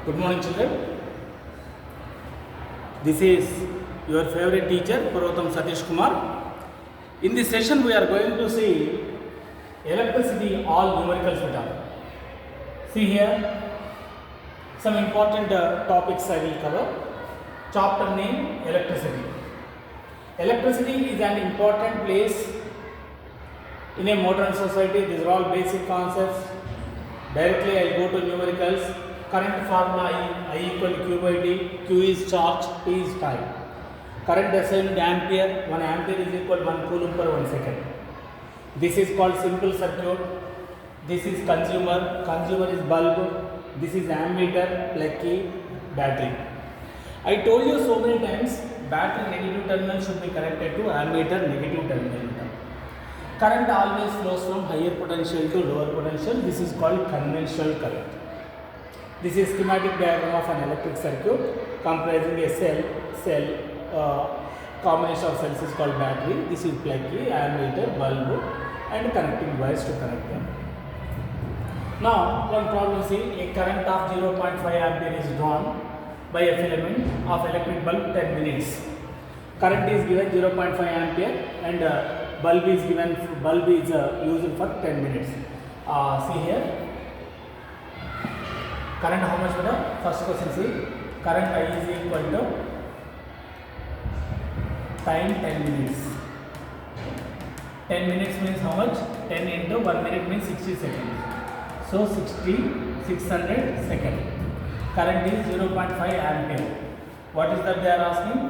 Good morning, children. This is your favorite teacher, Parvatam Satish Kumar. In this session, we are going to see electricity, all numericals beta. See here, some important topics I will cover. Chapter name, electricity. Electricity is an important place in a modern society. These are all basic concepts. Directly I will go to numericals. Current formula I equal to Q by T. Q is charge, T is time. Current assigned ampere. 1 ampere is equal to 1 coulomb per 1 second. This is called simple circuit. This is consumer. Consumer is bulb. This is ammeter, plug key, battery. I told you so many times, battery negative terminal should be connected to ammeter negative terminal. Current always flows from higher potential to lower potential. This is called conventional current. This is schematic diagram of an electric circuit comprising a cell, combination of cells is called battery. This is plug key, ammeter, bulb, and connecting wires to connect them. Now, one problem, see, a current of 0.5 ampere is drawn by a filament of electric bulb 10 minutes. Current is given 0.5 ampere and bulb is used for 10 minutes. See here. Current how much better? First question, see, current I is equal to time 10 minutes. 10 minutes means how much? 10 into 1 minute means 60 seconds. So 600 seconds. Current is 0.5 ampere. What is that they are asking?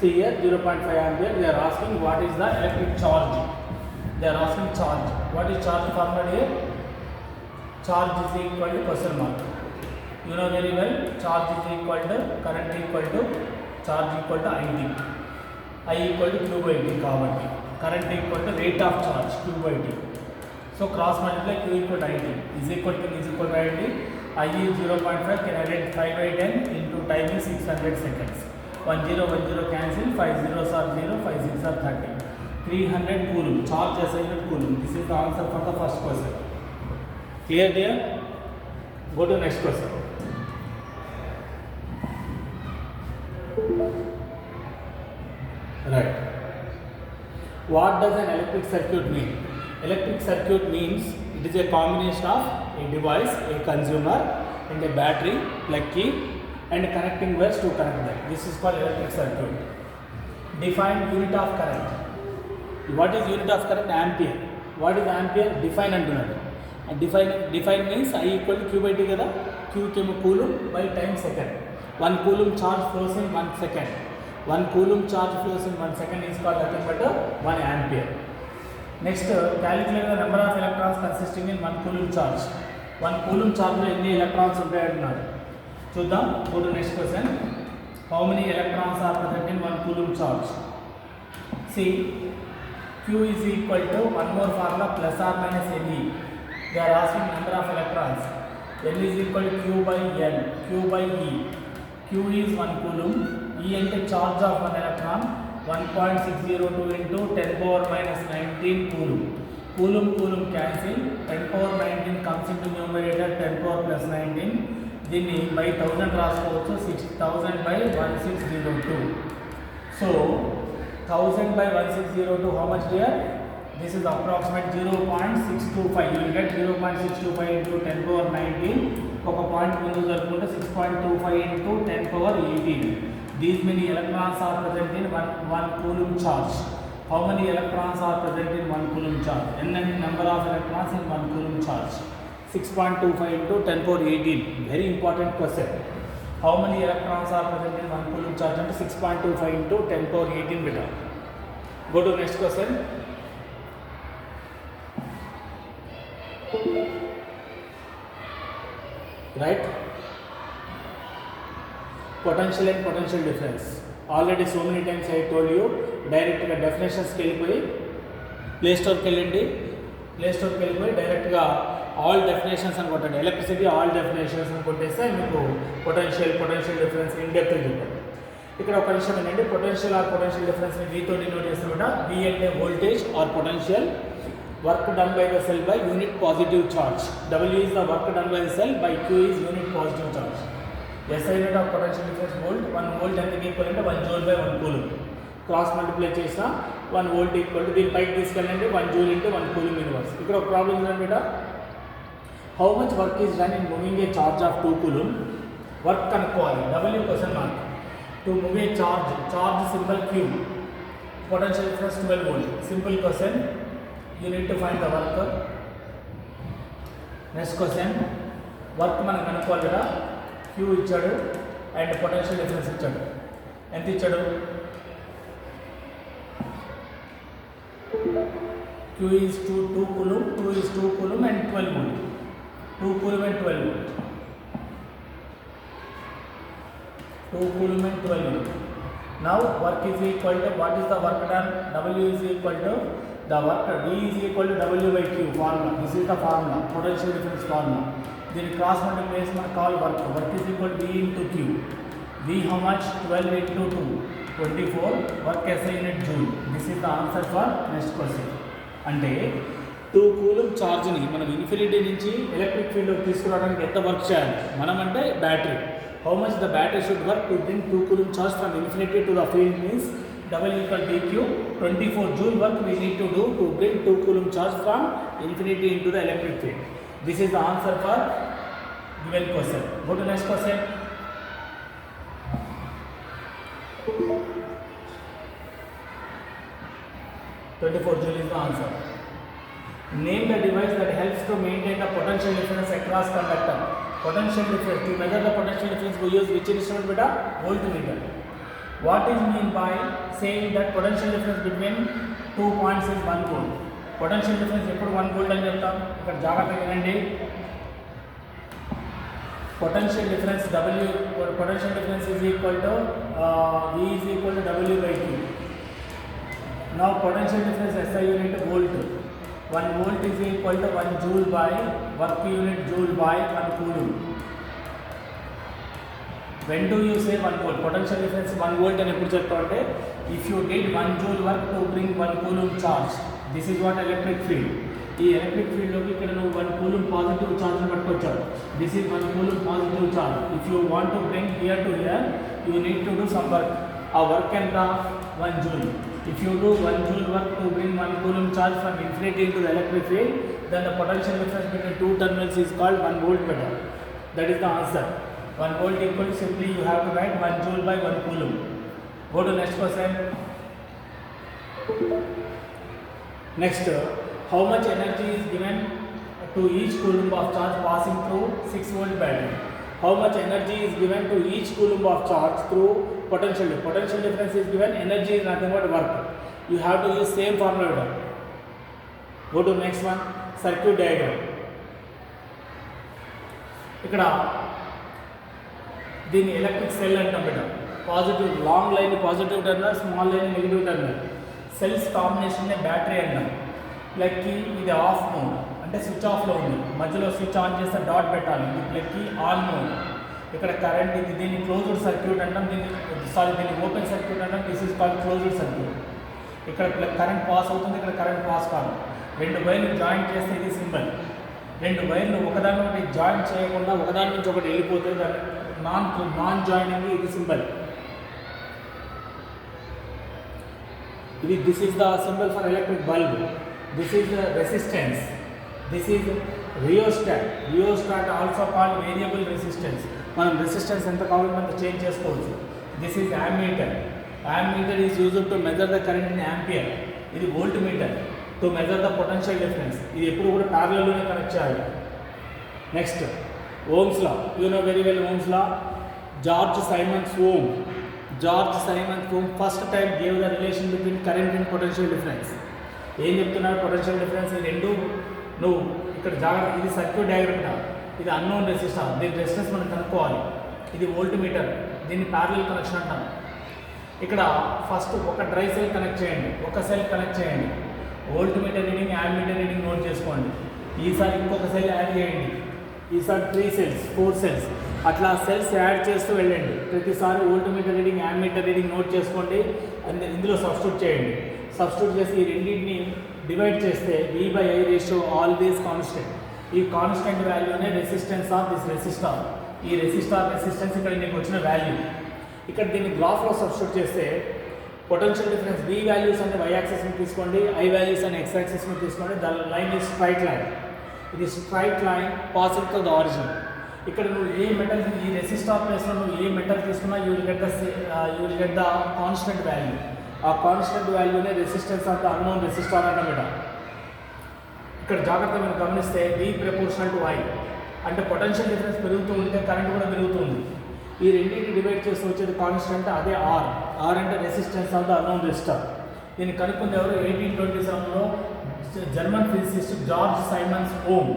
See here 0.5 ampere. They are asking what is the electric charge. They are asking charge. What is charge formula here? Charge is equal to question mark. You know very well. Charge is equal to current equal to charge equal to IT. I equal to Q by T కాబట్టి current equal to rate of charge Q by T. So cross multiply Q equal to IT is equal to IT. I is 0.5 can add 5 by 10 into time is 600 seconds. 1 0 cancel, 5 zeros are 0, 5 6 are 30. 300 coulomb, charge assigned coulomb. This is the answer for the first question. Clear there? Go to next question. Right. What does an electric circuit mean? Electric circuit means it is a combination of a device, a consumer, and a battery, plug key, and connecting wires to connect them. This is called electric circuit. Define unit of current. What is unit of current? Ampere. What is ampere? Define antunnadu. And define means I equal to Q by T kada. Q came coulomb by time second. 1 coulomb charge flows in 1 second. 1 coulomb charge flows in 1 second is called nothing but 1 ampere. Next, calculate the number of electrons consisting in 1 coulomb charge. 1 coulomb charge lo enni electrons untayi antunnadu. చూద్దాం. Go to next question. How many electrons are present in 1 coulomb charge? See, Q is equal to one more formula plus or minus Ne. They are asking number of electrons. N is equal to Q by N, Q by E. Q is 1 coulomb. E into charge of 1 electron 1.602 into 10 power minus 19 coulomb. Coulomb cancel. 10 power 19 comes into numerator, 10 power plus 19. దీన్ని by 1000 రాసుకోవచ్చు. 6000 by 1602. So 1000 by 1602 how much here? This is approximate 0.625. You will get 0.625 into 10 power 19. ఒక point ముందు జరుపుకుంటే 6.25 into 10 power 18. These many electrons are present in 1 coulomb charge. How many electrons are present in 1 coulomb charge? N number of electrons in 1 coulomb charge. 6.25 into 10 power 18. Very important question. How many electrons are present in 1 coulomb charge? And 6.25 into 10 power 18 beta. Go to next question. Right? Potential and potential difference. Already so many times I told you. Direct definitions ke వెళ్ళిపోయి play స్టోర్కి వెళ్ళండి. Play స్టోర్కి వెళ్ళిపోయి డైరెక్ట్గా all definitions అని కొట్టండి. Electricity all definitions అని కొట్టేస్తే మీకు పొటెన్షియల్ డిఫరెన్స్ ఇన్ డెప్త్ చెప్తాను. ఇక్కడ ఒక విషయం ఏంటంటే పొటెన్షియల్ ఆర్ పొటెన్షియల్ డిఫరెన్స్ వీతో డినోట్ చేస్తామట. V అంటే voltage or potential work done by the cell by unit positive charge. W is the work done by the cell by Q is unit positive charge. SI unit of potential difference volt. 1 volt ఎంతకి equal అంటే 1 joule by 1 coulomb. Cross multiply చేసిన 1 volt equal to దీని పైకి తీసుకెళ్ళండి 1 joule into 1 coulomb inverse. ఇక్కడ ఒక problem ఏంటంటే how much work is done in moving A charge of 2 coulomb. Work కనుక్కోవాలి. W question mark. To move A charge symbol Q, potential difference 12 volt. Simple question. You need to find the work. Next question, work మనం కనుక్కోవాలి కదా. Q ఇచ్చాడు and potential difference ఇచ్చాడు. ఎంత ఇచ్చాడు? Q is 2 coulomb, 2 is 2 coulomb and 12 volt. 2 coulomb and 12 volt. 2 coulomb and 12 volt. Now work is equal to, what is the work done? W is equal to the work, V is equal to W by Q formula. This is the formula, potential difference formula. Then cross multiplication man call work. Work is equal to V into Q. V how much? 12 into 2, 24. Work as a unit joule. This is the answer for next question. అంటే 2 coulomb ఛార్జ్ని మనం infinity నుంచి electric ఫీల్డ్లోకి తీసుకురావడానికి ఎంత work చేయాలి మనం అంటే battery. How much the battery should work to bring 2 coulomb charge from infinity to the field means W equal dq. 24 joule work we need to do to bring 2 coulomb charge from infinity into the electric field. This is the answer for given question. Go to next question. Joule is the answer. Name the device that helps to maintain the potential difference across conductor. Potential difference, to measure the potential difference we use which instrument beta? Voltmeter. What is mean by saying that potential difference between 2 points is 1 volt? Potential difference ఎప్పుడు 1 volt అని చెప్తాం. ఇక్కడ జాగ్రత్తగా వినండి. Potential difference W, potential difference is equal to V is equal to W by Q. Now potential difference SI unit volt. 1 volt is equal to 1 joule by work unit joule by 1 coulomb. When do you say 1 volt? Potential difference 1 volt అని ఎప్పుడు చెప్తాం అంటే if you did 1 joule work to bring 1 coulomb charge, this is what electric field. ఈ electric ఫీల్డ్లోకి ఇక్కడ నువ్వు 1 coulomb positive ఛార్జ్ని పట్టుకొచ్చావు. This is 1 coulomb positive charge. If you want to bring here to here you need to do some work. ఆ work ఎంత? 1 joule. If you do 1 joule work to bring 1 coulomb charge from infinity into the electric field, then the potential difference between 2 terminals is called 1 voltmeter. That is the answer. 1 volt equal to, simply you have to write 1 joule by 1 coulomb. Go to next question. Next, how much energy is given to each coulomb of charge passing through 6 volt battery? How much energy is given to each coulomb of charge through potential? Potential difference is given, energy is nothing but work. You have to use same formula. Go to next one, circuit diagram. ఇక్కడ దీన్ని electric cell అంటాం బిడ్డ. Positive long line positive terminal, small line negative terminal. Cells కాంబినేషన్నే battery అంటాం. ప్లగ్కి ఇది of mode అంటే switch ఆఫ్లో ఉంది. మధ్యలో స్విచ్ ఆన్ చేస్తే డాట్ పెట్టాలి. ఇది ప్లగ్కి ఆన్ మోడ్. ఇక్కడ కరెంట్ ఇది, దీన్ని క్లోజ్డ్ సర్క్యూట్ అంటాం. దీన్ని ఓపెన్ సర్క్యూట్ అంటాం. This is called closed circuit. ఇక్కడ కరెంట్ పాస్ అవుతుంది, ఇక్కడ కరెంట్ పాస్ కాదు. 2 వైర్లు జాయింట్ చేస్తే ఇది సింబల్. 2 వైర్లు ఒకదాని ఒకటి జాయింట్ చేయకుండా ఒకదాని నుంచి ఒకటి వెళ్ళిపోతే దాన్ని నాన్ జాయినింగ్, ఇది సింబల్. ఇది this is the symbol for electric bulb. This is resistance. This is rheostat. Rheostat also called variable resistance. మనం రెసిస్టెన్స్ ఎంత కావాలంటే అంత చేంజ్ చేసుకోవచ్చు. This is ammeter. Ammeter is used to measure the current in ampere. ఇది voltmeter to measure the potential difference. ఇది ఎప్పుడు కూడా ప్యారలల్లోనే కనెక్ట్ చేయాలి. Next, Ohm's law. You know very well Ohm's law. George Simons ohm. George Simons ohm first time gave the relation between current and potential difference. ఏం చెప్తున్నాడు? Potential difference ఈ రెండు నువ్వు ఇక్కడ జాగ్రత్త. ఇది సర్క్యూట్ డయాగ్రామ్. ఇది అన్నోన్ రెసిస్టర్. దీని రెసిస్టెన్స్ మనం కనుక్కోవాలి. ఇది వోల్ట్ మీటర్. దీన్ని ప్యారలల్ కనెక్షన్ అంటాం. ఇక్కడ ఫస్ట్ ఒక డ్రై సెల్ కనెక్ట్ చేయండి, ఒక సెల్ కనెక్ట్ చేయండి. Volt meter reading, yam meter reading note చేసుకోండి. ఈసారి ఇంకొక సెల్ యాడ్ చేయండి. ఈసారి 3 cells 4 cells. అట్లా సెల్స్ యాడ్ చేస్తూ వెళ్ళండి. ప్రతిసారి volt meter reading, ammeter reading note చేసుకోండి, ఇందులో సబ్స్టిట్యూట్ చేయండి. సబ్స్టిట్యూట్ చేసి ఈ రెండింటిని డివైడ్ చేస్తే V/I రేషియో ఆల్వేస్ కాన్స్టెంట్. ఈ కాన్స్టెంట్ వాల్యూనే రెసిస్టెన్స్ ఆఫ్ దిస్ రెసిస్టార్. ఈ రెసిస్టెన్స్ ఇక్కడ నీకు వచ్చిన వాల్యూ. ఇక్కడ దీన్ని గ్రాఫ్లో సబ్స్టిట్యూట్ చేస్తే పొటెన్షియల్ డిఫరెన్స్ V వాల్యూస్ అంటే y యాక్సిస్ని తీసుకోండి, I వాల్యూస్ అని x యాక్సిస్ని తీసుకోండి. The line is straight line. ఇది straight line passing to the origin. ఇక్కడ నువ్వు ఏ మెటల్, ఈ రెసిస్టార్ ప్లేస్లో నువ్వు ఏ మెటల్ తీసుకున్నా you will get the constant value. ఆ కాన్స్టెంట్ వాల్యూనే resistance of the unknown resistor అన్నమాట. ఇక్కడ జాగ్రత్తగా మీరు గమనిస్తే V ప్రపోర్షనల్ టు I అంటే పొటెన్షియల్ డిఫరెన్స్ పెరుగుతూ ఉంటే కరెంట్ కూడా పెరుగుతుంది. ఈ రెండింటిని డివైడ్ చేసి వచ్చేది కాన్స్టెంట్, అదే R. R అంటే resistance of the unknown resistor. దీన్ని కనుక్కుంది ఎవరు? 1827లో German physicist George Simons Ohm.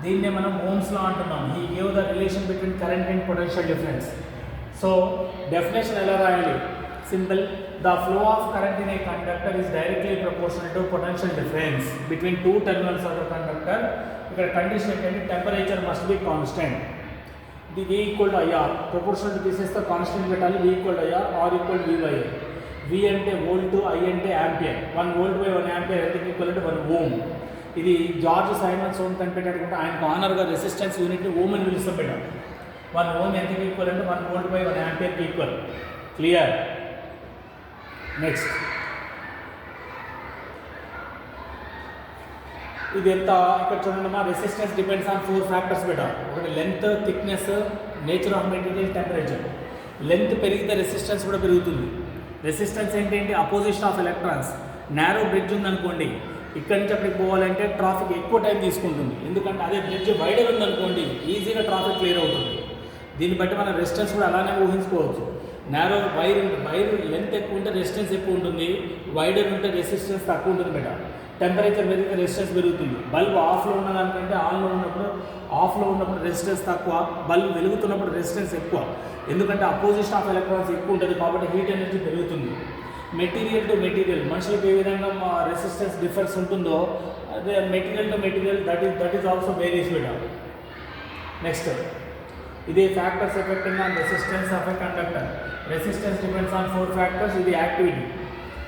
దీన్నే మనం ఓమ్స్ లా అంటున్నాం. He gave the relation between current and potential difference. So definition ఎలా రాయాలి? Simple. The flow of current in a conductor is directly proportional to potential difference between two terminals of the conductor. ఇక్కడ condition ఏంటంటే temperature must be constant. ఇది V equal to IR. Proportional తీసేస్తే constant పెట్టాలి. V equal to IR, R equal to V/I. V అంటే volt, I అంటే ampere. 1 volt by 1 ampere ఎందుకు equal to 1 ohm. ఇది George Simons ohm కనిపెట్టాడుకుంటే ఆయనకు ఆనర్గా resistance యూనిట్ని ohm అని పిలుస్తాం పెట్టాం. 1 ఓమ్ ఎంతకి ఈక్వల్ అంటే 1 వోల్ట్ బై 1 యాంపియర్కి ఈక్వల్. క్లియర్? నెక్స్ట్ ఇది ఎంత ఇక్కడ చూడండి. మా రెసిస్టెన్స్ డిపెండ్స్ ఆన్ 4 ఫ్యాక్టర్స్ పెట్టాం. ఒకటి length, thickness, nature of material, temperature. Length పెరిగితే రెసిస్టెన్స్ కూడా పెరుగుతుంది. రెసిస్టెన్స్ ఏంటంటే opposition of electrons. Narrow bridge ఉందనుకోండి, ఇక్కడి నుంచి అక్కడికి పోవాలంటే ట్రాఫిక్ ఎక్కువ టైం తీసుకుంటుంది. ఎందుకంటే అదే బ్రిడ్జ్ వైడర్ ఉందనుకోండి ఈజీగా ట్రాఫిక్ క్లియర్ అవుతుంది. దీన్ని బట్టి మన రెసిస్టెన్స్ కూడా అలానే ఊహించుకోవచ్చు. నేరో వైర్ లెంత్ ఎక్కువ ఉంటే రెసిస్టెన్స్ ఎక్కువ ఉంటుంది, వైడర్ ఉంటే రెసిస్టెన్స్ తక్కువ ఉంటుంది బెట. టెంపరేచర్ పెరిగితే రెసిస్టెన్స్ పెరుగుతుంది. బల్బ్ ఆఫ్లో ఉన్నదానికంటే ఆఫ్లో ఉన్నప్పుడు రెసిస్టెన్స్ తక్కువ, బల్బ్ వెలుగుతున్నప్పుడు రెసిస్టెన్స్ ఎక్కువ. ఎందుకంటే అపోజిషన్ ఆఫ్ ఎలక్ట్రాన్స్ ఎక్కువ ఉంటుంది కాబట్టి హీట్ ఎనర్జీ పెరుగుతుంది. మెటీరియల్ టు మెటీరియల్, మనుషులకు ఏ విధంగా రెసిస్టెన్స్ డిఫరెన్స్ ఉంటుందో అదే material to material that is also various బెట. నెక్స్ట్ ఇది factors affecting on resistance of a conductor. Resistance depends on 4 factors. ఇది యాక్టివిటీ.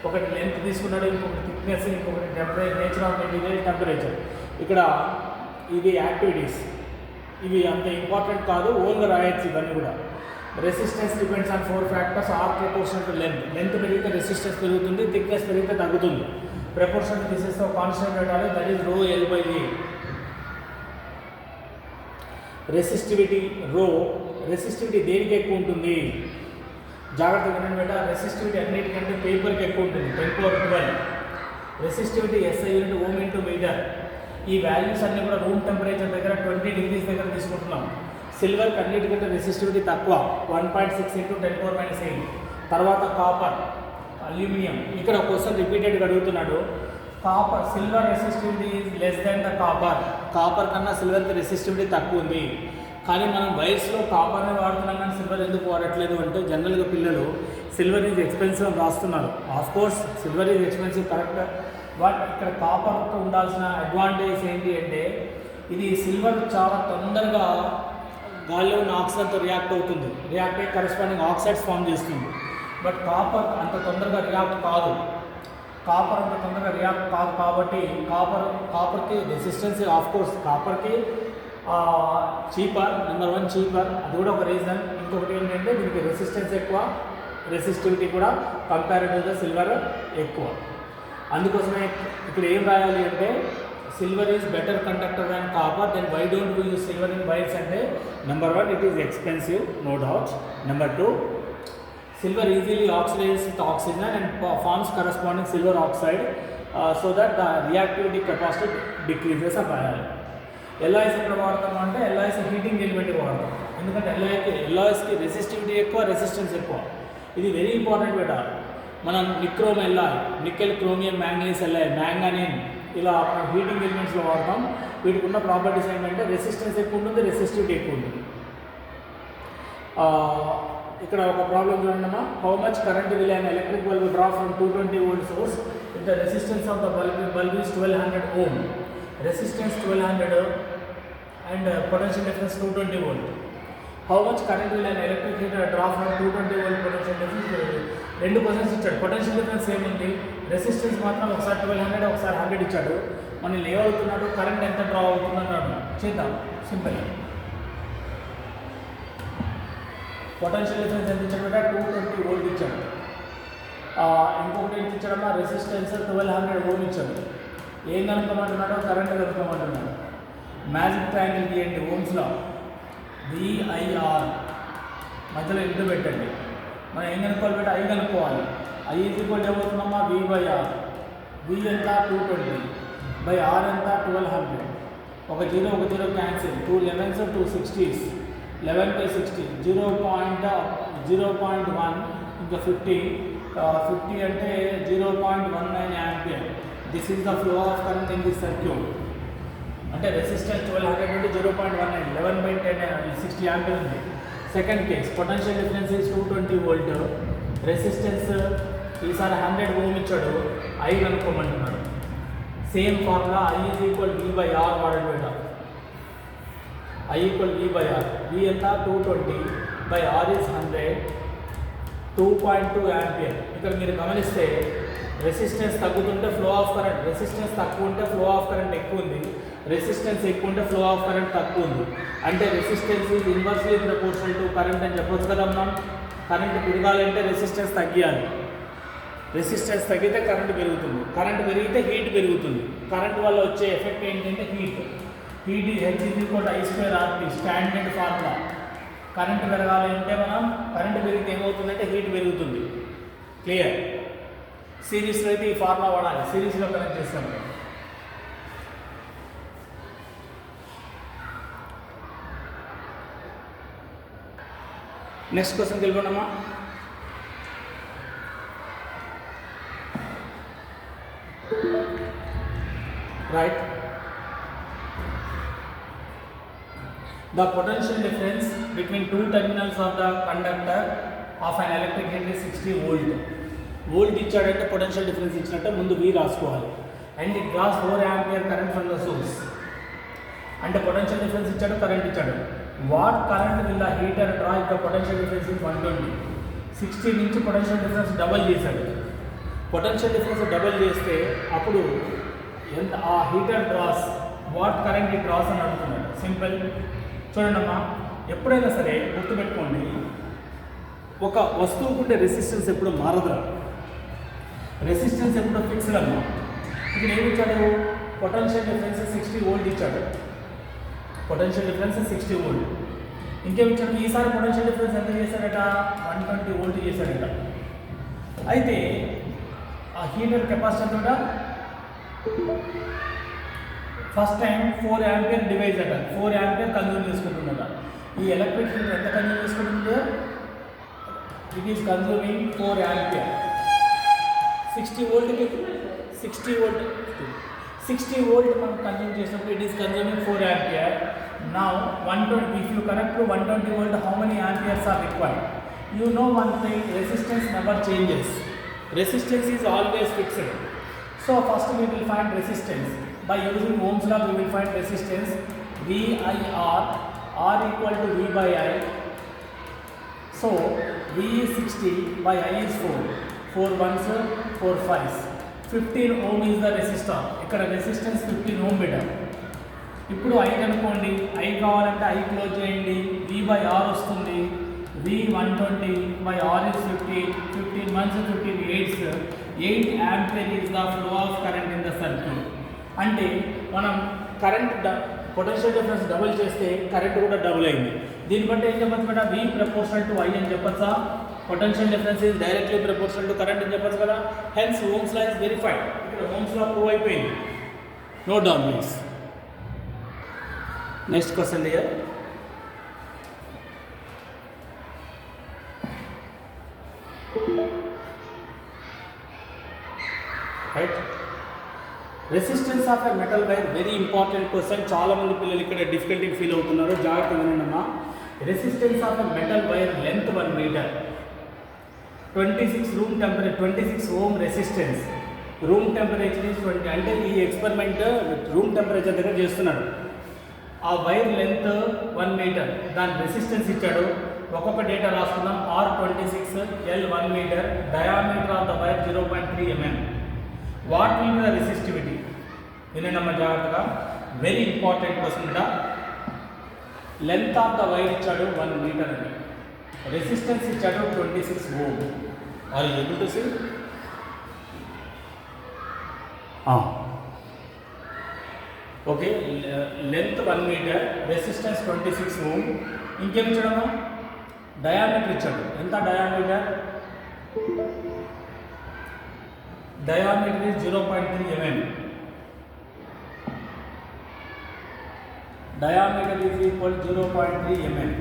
ఒకటి లెంత్ తీసుకున్నాడు, ఇంకొకటి థిక్నెస్, ఇంకొకటి నేచర్ ఆఫ్ మెటీరియల్, టెంపరేచర్. ఇక్కడ ఇది యాక్టివిటీస్. ఇవి అంత ఇంపార్టెంట్ కాదు, ఓన్గా రాయొచ్చు ఇవన్నీ కూడా. Resistance depends on 4 factors. R proportional to length. Length పెరిగితే రెసిస్టెన్స్ పెరుగుతుంది, థిక్నెస్ పెరిగితే తగ్గుతుంది. ప్రపోర్షనల్ తీసేస్తే కాన్స్టెంట్ పెట్టాలి, that is ρ L/A. Resistivity rho. Resistivity దేనికి ఎక్కువ ఉంటుంది? జాగ్రత్తగా వినండి బేట. రెసిస్టివిటీ అన్నిటికంటే పేపర్కి ఎక్కువ ఉంటుంది, 10⁻12. Resistivity SI unit ohm into metre. ఈ వాల్యూస్ అన్నీ కూడా రూమ్ టెంపరేచర్ దగ్గర 20 degrees దగ్గర తీసుకుంటున్నాం. సిల్వర్కి అన్నిటికంటే రెసిస్టివిటీ తక్కువ, 1.6 × 10⁻8. తర్వాత కాపర్, అల్యూమినియం. ఇక్కడ క్వశ్చన్ రిపీటెడ్గా అడుగుతున్నాడు. Copper, silver resistivity is less than the copper. Copper కన్నా సిల్వర్కి రెసిస్టివిటీ తక్కువ ఉంది. కానీ మనం వైర్స్లో కాపర్ని వాడుతున్నాం కానీ సిల్వర్ ఎందుకు వాడట్లేదు అంటే జనరల్గా పిల్లలు సిల్వర్ ఈజ్ ఎక్స్పెన్సివ్ అని రాస్తున్నారు. Of course silver is expensive correct. But ఇక్కడ కాపర్తో ఉండాల్సిన అడ్వాంటేజ్ ఏంటి అంటే ఇది సిల్వర్ చాలా తొందరగా గాలిలో ఉన్న ఆక్సిజన్తో రియాక్ట్ అవుతుంది, రియాక్ట్ అయ్యి కరెస్పాండింగ్ ఆక్సైడ్స్ ఫామ్ చేస్తుంది. బట్ కాపర్ అంత తొందరగా రియాక్ట్ కాదు. కాబట్టి కాపర్కి రెసిస్టెన్స్ ఆఫ్ కోర్స్ కాపర్కి చీపర్, నెంబర్ 1 చీపర్, అది కూడా ఒక రీజన్. ఇంకొకటి ఏంటంటే దీనికి రెసిస్టెన్స్ ఎక్కువ, రెసిస్టివిటీ కూడా కంపారిటివ్గా సిల్వర్ ఎక్కువ. అందుకోసమే ఇక్కడ ఏం రాయాలి అంటే silver is better conductor than copper. Then why don't we use silver in wires అంటే number 1 it is expensive, no doubt. Number 2 silver easily oxidizes with oxygen and forms corresponding silver oxide so that the reactivity capacity decreases అని రాయాలి. LIS ఎక్కడ వాడతాం అంటే LIS heating element వాడతాం. ఎందుకంటే ఎల్ఐఎస్కి resistivity ఎక్కువ, resistance ఎక్కువ. ఇది వెరీ ఇంపార్టెంట్ బేట. మనం nichrome alloy, nickel, chromium, manganese alloy, manganin ఇలా హీటింగ్ ఎలిమెంట్స్లో వాడతాం. వీటికి ఉన్న ప్రాపర్టీస్ ఏంటంటే రెసిస్టెన్స్ ఎక్కువ ఉంటుంది, రెసిస్టివిటీ ఎక్కువ ఉంటుంది. ఇక్కడ ఒక ప్రాబ్లం చూడండి. How much current will an electric bulb draw from 220 volt source if the resistance of the bulb is 1200 ohm, resistance 1200 and potential difference 220 volt. How much current will and electric heater draw from 220 volt potential difference. రెండు questions ఇచ్చాడు. Potential difference ఏముంది, resistance మాత్రం ఒకసారి 1200 ఒకసారి 100 ఇచ్చాడు. మనం ఏమవుతున్నాడు, current ఎంత draw అవుతుందన్నాడు. చేద్దాం సింపుల్. పొటెన్షియల్ డిఫరెన్స్ ఎంత ఇచ్చాడు, 220 వోల్ట్ ఇచ్చాడు. ఇంకొకటి ఏంటి ఇచ్చాడమ్మా, రెసిస్టెన్స్ 1200 ఓం ఇచ్చాడు. ఏం కనుక్కోమంటున్నాడో, కరెంట్ కనుక్కోమంటున్నాడు. మ్యాజిక్ ట్రయాంగిల్ గీయండి ఓమ్స్లో. VIR మధ్యలో ఇంటూ పెట్టండి. మనం ఏం కనుక్కోవాలి బట్టి ఐ కనుక్కోవాలి. I ఏమవుతుందమ్మా, V/R. V ఎంత 220 బై R ఎంత 1200. ఒక 0 క్యాన్సిల్. 2 11s 2 60s 11/60 0.1 ఇంకా 50 అంటే 0.19 ampere. This is the flow of current in this circuit. అంటే రెసిస్టెన్స్ 1200 నుండి 0.19 11/10 60 యాంపియర్ ఉంది. Second case, potential difference is 220 volt. Resistance ఈసారి 100 ఓం ఇచ్చాడు. ఐ కనుక్కోమంటున్నాడు. సేమ్ ఫార్ములా, I V/R వాడండి బేట. I V/R. V ఎంత 220 బై R ఈజ్ 100, 2.2 యాంపియర్. ఇక్కడ మీరు గమనిస్తే రెసిస్టెన్స్ తగ్గుతుంటే ఫ్లో ఆఫ్ కరెంట్, రెసిస్టెన్స్ తక్కువ ఉంటే ఫ్లో ఆఫ్ కరెంట్ ఎక్కువ ఉంది, రెసిస్టెన్స్ ఎక్కువ ఉంటే ఫ్లో ఆఫ్ కరెంట్ తక్కువ ఉంది. అంటే resistance is inversely proportional to current అని చెప్పొచ్చు కదా మనం. కరెంట్ పెరగాలంటే రెసిస్టెన్స్ తగ్గియాలి. రెసిస్టెన్స్ తగ్గితే కరెంట్ పెరుగుతుంది, కరెంట్ పెరిగితే హీట్ పెరుగుతుంది. కరెంట్ వల్ల వచ్చే ఎఫెక్ట్ ఏంటంటే heat. Heat H=I²RT standard formula. Current పెరగాలి అంటే మనం, కరెంట్ పెరిగితే ఏమవుతుందంటే హీట్ పెరుగుతుంది. క్లియర్. సిరీస్లో అయితే ఈ ఫార్ములా వాడాలి. సిరీస్లో కనెక్ట్ చేస్తాము. నెక్స్ట్ క్వశ్చన్కి వెళ్ళిపోండమ్మా. Right. The potential difference between two terminals of the conductor of an electric heater is 60 volt. Volt ఇచ్చాడంటే పొటెన్షియల్ డిఫరెన్స్ ఇచ్చినట్టే ముందు V రాసుకోవాలి. And it draws 4 ampere current from the source. అంటే potential difference ఇచ్చాడు, current ఇచ్చాడు. What current will the heater draw if the potential difference is 120. 60 నుంచి potential difference double చేశాడు. Potential difference double చేస్తే అప్పుడు ఎంత ఆ హీటర్ డ్రాస్, వాట్ కరెంట్ ఈ డ్రాస్ అని అడుగుతున్నాడు. సింపుల్. చూడండి అమ్మా, ఎప్పుడైనా సరే గుర్తుపెట్టుకోండి, ఒక వస్తువుకు ఉండే రెసిస్టెన్స్ ఎప్పుడు మారదు. రెసిస్టెన్స్ ఎప్పుడు ఫిక్స్డ్ అమ్మా. ఇక్కడ ఏమి ఇచ్చాడు, పొటెన్షియల్ డిఫరెన్స్ 60 వోల్ట్ ఇచ్చాడు. Potential difference 60 volt. ఇంకేమి ఇచ్చాడు, ఈసారి పొటెన్షియల్ డిఫరెన్స్ ఎంత చేశాడట, 120 వోల్ట్ చేశాడట. అయితే ఆ హీటర్ కెపాసిటీ కూడా ఫస్ట్ టైం 4 ఆంపియర్ డివైస్ అట, 4 ఆంపియర్ కన్జ్యూమ్ చేసుకుంటుందట. ఈ ఎలక్ట్రిక్ హీటర్ ఎంత కన్జ్యూమ్ చేసుకుంటుందో, ఇట్ ఈస్ కన్జ్యూమింగ్ 4 ఆంపియర్. 60 వోల్ట్కి 60 వోల్ట్ మనం కన్జ్యూమ్ చేసినప్పుడు it is consuming 4 ampere. Now 120, if you connect to 120 volt, how many amperes are required? You know one thing, resistance never changes. Resistance is always fixed. So first we will find resistance. By using Ohm's law we will find resistance. VIR, R equal to V/I. So V is 60 by I is 4. 4 1s 4 5s. 15 ohm is the resistor. ఇక్కడ resistance 15 ohm beta. ఇప్పుడు I కనుక్కోండి. I కావాలంటే I close చేయండి. V/R వస్తుంది. V 120 by R is 15, 15 months 15 8s, 8 ampere is the flow of current in the circuit. అంటే మనం current potential difference double చేస్తే current కూడా డబుల్ అయింది. దీన్ని బట్టి ఏం చెప్పచ్చు కదా, V ప్రపోర్షనల్ టు I అని చెప్పచ్చా. Potential difference is directly proportional to current అని చెప్పచ్చు కదా. Hence Ohm's law is verified. ఇక్కడ ఓమ్స్ లా ప్రూవ్ అయిపోయింది. Note down please. Next question here. Right. Resistance of a metal wire very important question. చాలామంది పిల్లలు ఇక్కడ డిఫికల్టీ ఫీల్ అవుతున్నారు, జాగ్రత్తగా వినండమ్మా. Resistance of a metal wire length 1 metre, 26 room temperature, 26 ohm resistance. Room temperature is 20. అంటే ఈ experiment room temperature దగ్గర చేస్తున్నాడు. ఆ ఆ వైర్ లెంత్ 1 మీటర్, దాని రెసిస్టెన్స్ ఇచ్చాడు. ఒక్కొక్క డేటా రాసుకుందాం. R26, L 1 metre, diameter of the wire 0.3 mm. What will be the resistivity? వినండమ్మ జాగ్రత్తగా, వెరీ ఇంపార్టెంట్ క్వశ్చన్ కూడా. లెంత్ ఆఫ్ ద వైర్ ఇచ్చాడు 1 మీటర్ అని, రెసిస్టెన్స్ ఇచ్చాడు 26 ohm. Are you able to see? Okay, length 1 metre, resistance 26 ohm. ఇంకేం ఇచ్చాడమ్మా? Diameter ఇచ్చాడు. ఎంత diameter? Diameter is 0.3 mm. Diameter is equal 0.3 mm.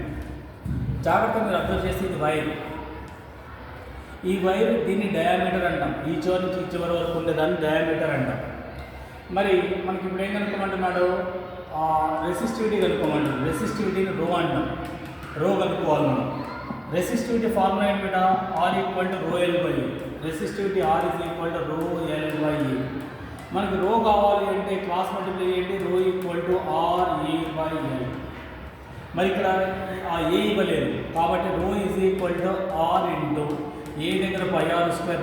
జాగ్రత్తగా మీరు అర్థం చేసి, ఇది వైర్. ఈ వైర్ దీన్ని డయామీటర్ అంటాం. ఈ చివరి నుంచి ఈ చివరి వరకు ఉండేదాన్ని డయామీటర్ అంటాం. మరి మనకి ఇప్పుడు ఏం కనుక్కోమంటున్నాడు? రెసిస్టివిటీ కనుక్కోమంటాడు. రెసిస్టివిటీని రో అంటాం. రో కనుక్కోవాలి మనం. రెసిస్టివిటీ ఫార్ములా ఏంటి బేటా? R equal to ρl by E. రెసిస్టివిటీ R is equal to ρl by E. మనకి రో కావాలి అంటే క్రాస్ మల్టిప్లై చేయండి. Rho equal to RE by L. మరి ఇక్కడ ఆ ఏ ఇవ్వలేదు కాబట్టి rho is equal to R into A దగ్గర πr²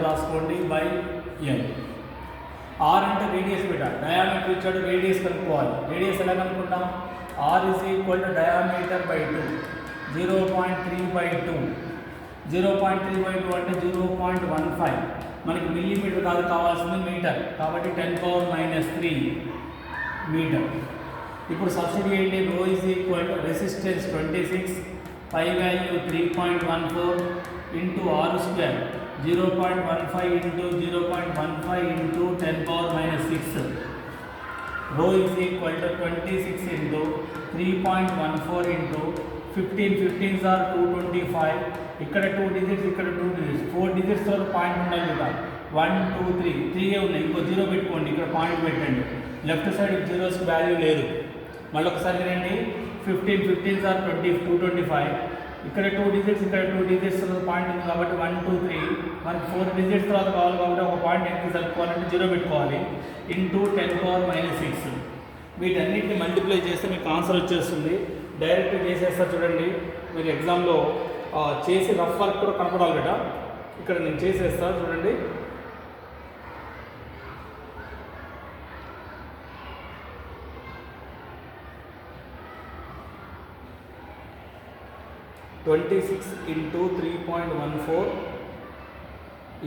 రాసుకోండి బై L. R అంటే రేడియస్ బేటా. డయామీటర్ ఇచ్చాడు, రేడియస్ కనుక్కోవాలి. రేడియస్ ఎలా కనుక్కుంటాం? R is equal to diameter by 2, 0.3 by 2. 0.3 by 2 అంటే 0.15. మనకి మిల్లీమీటర్ కాదు, కావాల్సింది మీటర్. కాబట్టి 10⁻³ మీటర్. ఇప్పుడు సబ్సిడీ ఏంటి? Rho is equal to resistance 26, pi value 3.14 into R², 0.15 into 0.15 into 10⁻⁶. Rho is equal to 26 into 3.14 into 15. 15s are 225. ఇక్కడ 2 digits, ఇక్కడ 2 digits, 4 digits వరకు పాయింట్ ఉండాలి కదా. 1 2 3 3 ఉన్నాయి. ఇంకో 0 పెట్టుకోండి, ఇక్కడ పాయింట్ పెట్టండి. లెఫ్ట్ సైడ్ జీరోస్కి వాల్యూ లేదు. మళ్ళీ ఒకసారి వినండి. 15 15s are 225. ఇక్కడ 2 డిజిట్స్, ఇక్కడ 2 డిజిట్స్ పాయింట్ ఉంది కాబట్టి 1 2 3. మనకి 4 డిజిట్స్ తర్వాత కావాలి కాబట్టి ఒక పాయింట్ ఎంత సరుకోవాలంటే 0 పెట్టుకోవాలి. ఇంటూ 10⁻⁶. వీటన్నిటిని మల్టిప్లై చేస్తే మీకు ఆన్సర్ వచ్చేస్తుంది. డైరెక్ట్ చేసేస్తా చూడండి. మీరు ఎగ్జామ్లో చేసి రఫ్ వర్క్ కూడా కనపడాలి కదా. ఇక్కడ నేను చేసేస్తా చూడండి. (26 into 3.14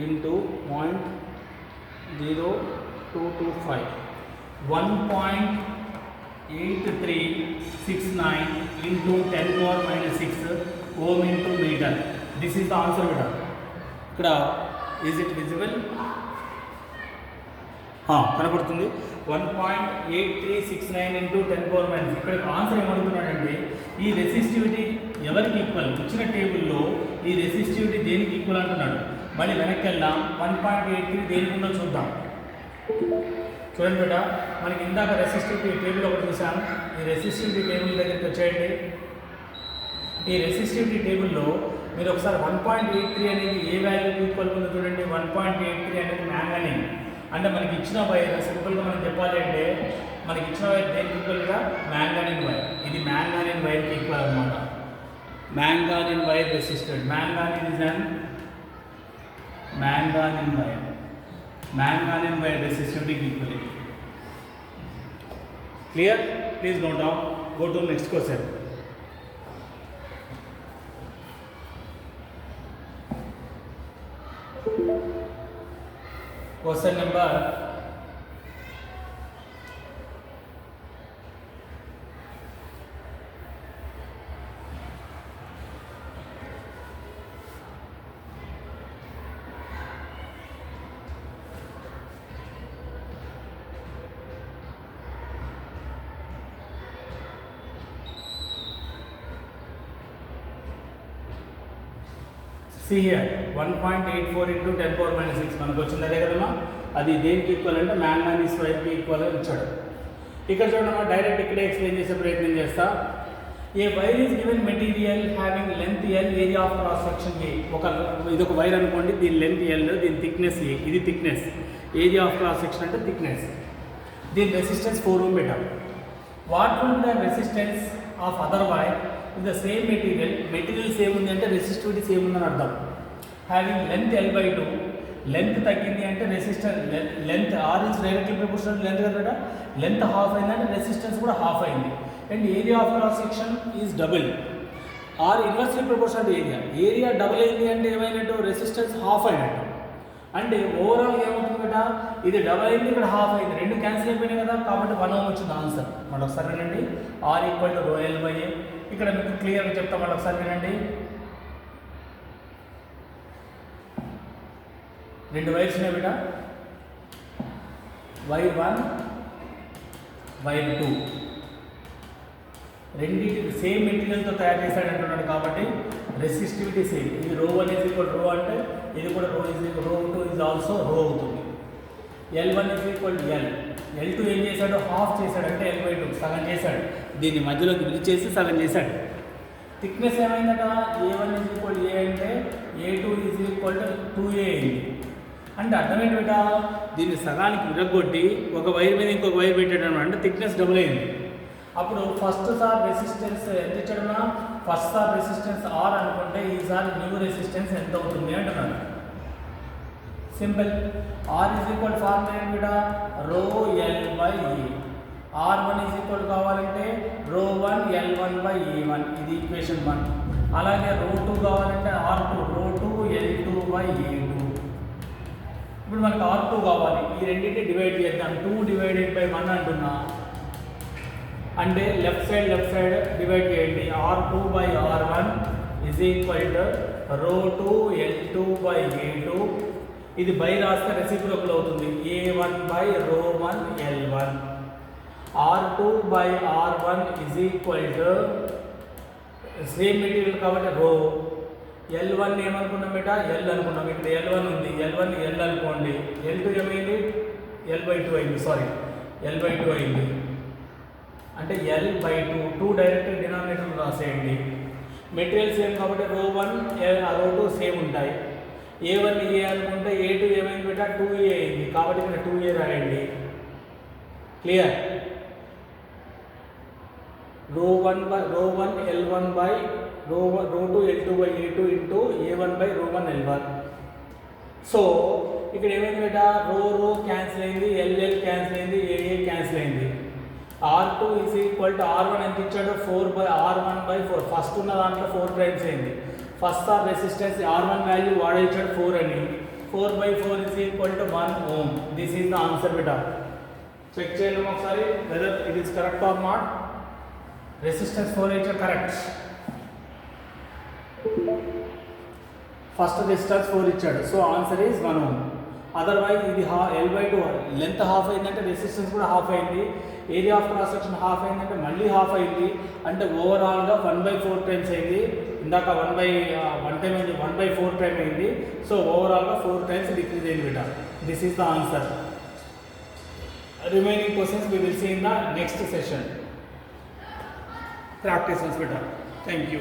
into 0.0225) 1.8369 into 10⁻⁶ ohm into meter. This is the answer beta. ఇక్కడ is it visible? కనపడుతుంది. 1.8369 into 10⁻⁶. ఇక్కడ ఆన్సర్ ఏమడుగుతున్నాడంటే ఈ రెసిస్టివిటీ ఎవరికి ఈక్వల్? ఇచ్చిన టేబుల్లో ఈ రెసిస్టివిటీ దేనికి ఈక్వల్ అంటున్నాడు. మళ్ళీ వెనక్కి వెళ్దాం. 1.83 దేనికి ఉందో చూద్దాం. చూడండి బేటా, మనకి ఇందాక రెసిస్టివిటీ టేబుల్ ఒకటి చూసాం. ఈ రెసిస్టివిటీ టేబుల్ దగ్గరికి వచ్చేయండి. ఈ రెసిస్టివిటీ టేబుల్లో మీరు ఒకసారి 1.83 అనేది ఏ వాల్యూకి ఈక్వల్ ఉందో చూడండి. 1.83 అనేది మ్యాంగనీన్. అంటే మనకి ఇచ్చిన వైర్ సింపుల్గా మనం చెప్పాలి అంటే మనకి ఇచ్చిన వైర్ దేనికి ఈక్వల్గా? Manganin wire. ఇది మ్యాంగనీన్ వైర్కి ఈక్వల్ అనమాట. Manganin wire resisted. Manganin is an manganin wire. Manganin wire రెసిస్టివిటీకి equal. Clear? Please note down. Go to next question. Question number 1.84 into 10⁻⁶ మనకు వచ్చింది అదే కదమ్మా. అది దేనికి ఈక్వల్ అంటే మ్యాంగనీస్ వైర్కి ఈక్వల్ అని ఇచ్చాడు. ఇక్కడ చూడమ్మా, డైరెక్ట్ ఇక్కడే ఎక్స్ప్లెయిన్ చేసే ప్రయత్నం చేస్తా. A wire is given material having length L, area of cross section A. ఇది ఒక వైర్ అనుకోండి, దీని లెంత్ ఎల్, దీని థిక్నెస్ ఏ. ఇది thickness. Area of cross section అంటే థిక్నెస్. దీని రెసిస్టెన్స్ 4 ఓం పెట్టాం. What will the resistance of other wire in the same material same ఉంది అంటే రెసిస్టివిటీ సేమ్ ఉందని అర్థం. హ్యావింగ్ లెంత్ L/2, లెంత్ తగ్గింది అంటే resistance length R is directly proportional length కదా, లెంత్ హాఫ్ అయిందంటే రెసిస్టెన్స్ కూడా హాఫ్ అయింది. And area of cross section is double. R inversely proportional area double అయింది అంటే ఏమైనట్టు రెసిస్టెన్స్ హాఫ్ అయినట్టు. అంటే ఓవరాల్ ఏమవుతుంది కదా, ఇది డబుల్ అయింది, ఇక్కడ హాఫ్ అయింది, రెండు క్యాన్సిల్ అయిపోయినాయి కదా, కాబట్టి 1 Ω వచ్చింది ఆన్సర్. మరొకసారి వినండి, R = ρL/A. ఇక్కడ మీకు క్లియర్గా చెప్తాం, మరొకసారి వినండి. రెండు వైర్స్ ఉన్నాయి బిడ్డ, వైర్ 1, వైర్ 2, రెండింటి సేమ్ మెటీరియల్తో తయారు చేశాడు అంటున్నాడు కాబట్టి రెసిస్టివిటీ సేమ్. ఇది ρ1 ρ అంటే ఇది కూడా ρ2 ఈజ్ ఆల్సో ρ అవుతుంది. L1 L. L2 ఏం చేశాడు, హాఫ్ చేశాడు అంటే L/2 సగం చేశాడు, దీన్ని మధ్యలోకి విడిచేసి సగం చేశాడు. థిక్నెస్ ఏమైందట, A1 A అంటే A2 2A అయింది. అంటే అర్థం ఏంటి బిడ్డ, దీన్ని సగానికి విరగొట్టి ఒక వైర్ మీద ఇంకొక వైర్ పెట్టాడు అంటే థిక్నెస్ డబుల్ అయింది. అప్పుడు ఫస్ట్ సార్ రెసిస్టెన్స్ ఎంత ఇచ్చాడన్నా, ఫస్ట్ సార్ రెసిస్టెన్స్ R అనుకుంటే ఈసారి న్యూ రెసిస్టెన్స్ ఎంత అవుతుంది అంటున్నాడు. సింపుల్. R ఫార్ములా ఏంటి బిడ్డ, ρL/A. R1 కావాలంటే ρ1 L1/A1, ఇది ఈక్వేషన్ 1. అలాగే ρ2 కావాలంటే R2 L2/A2. ఇప్పుడు మనకు R2 కావాలి, ఈ రెండింటిని డివైడ్ చేద్దాం. 2/1 అంటున్నా అంటే లెఫ్ట్ సైడ్ డివైడ్ చేయండి. R2/R1 ρ2 L2/A2. ఇది బై రాస్తే రెసిప్రోకల్ అవుతుంది, A1/ρ1 L1. R2/R1 same material కాబట్టి ρ. L1 ఏమనుకున్నాం బేటా, L అనుకున్నాం. ఇక్కడ L1 ఉంది, L1 L అనుకోండి. L2 ఏమైంది, L/2 అయింది, L/2 అయింది. అంటే L/2, 2 డైరెక్ట్ డినామినేటర్ రాసేయండి. మెటీరియల్ సేమ్ కాబట్టి ρ1 ρ2 సేమ్ ఉంటాయి. A1 A అనుకుంటే A2 ఏమైంది బేటా, 2A అయింది, కాబట్టి ఇక్కడ 2A రాయండి. Clear. ρ1 L1 ρ2 L2/A2 into A1/ρ1 L1. So ఇక్కడ ఏమైంది బేటా, రో క్యాన్సిల్ అయింది, LL క్యాన్సిల్ అయింది, AA క్యాన్సిల్ అయింది. R2 R1 ఎంత ఇచ్చాడు, 4/R1/4. ఫస్ట్ ఉన్న దాంట్లో 4 టైమ్స్ అయింది. First sir resistance R1 value వాడే ఇచ్చాడు 4 అని. 4/4 1 Ω. దిస్ ఈజ్ ద ఆన్సర్ బేటా. చెక్ చేయండి ఒకసారి whether it is correct or not. Resistance 4 ఇచ్చాడు, కరెక్ట్. ఫస్ట్ రెసిస్టెన్స్ 4 ఇచ్చాడు, సో ఆన్సర్ ఈజ్ 1 Ω. అదర్వైజ్ ఇది L/2 లెంత్ హాఫ్ అయిందంటే రెసిస్టెన్స్ కూడా హాఫ్ అయింది, area of cross section half అయిందంటే మళ్ళీ హాఫ్ అయింది, అంటే ఓవరాల్గా 1/4 టైమ్స్ అయింది. ఇందాక 1 టైం అయింది, 1/4 టైం అయింది. సో ఓవరాల్గా 4 టైమ్స్ డిక్రీజ్ అయింది బేటా. This is the answer. Remaining questions we will see in the next session. Practice beta. Thank you.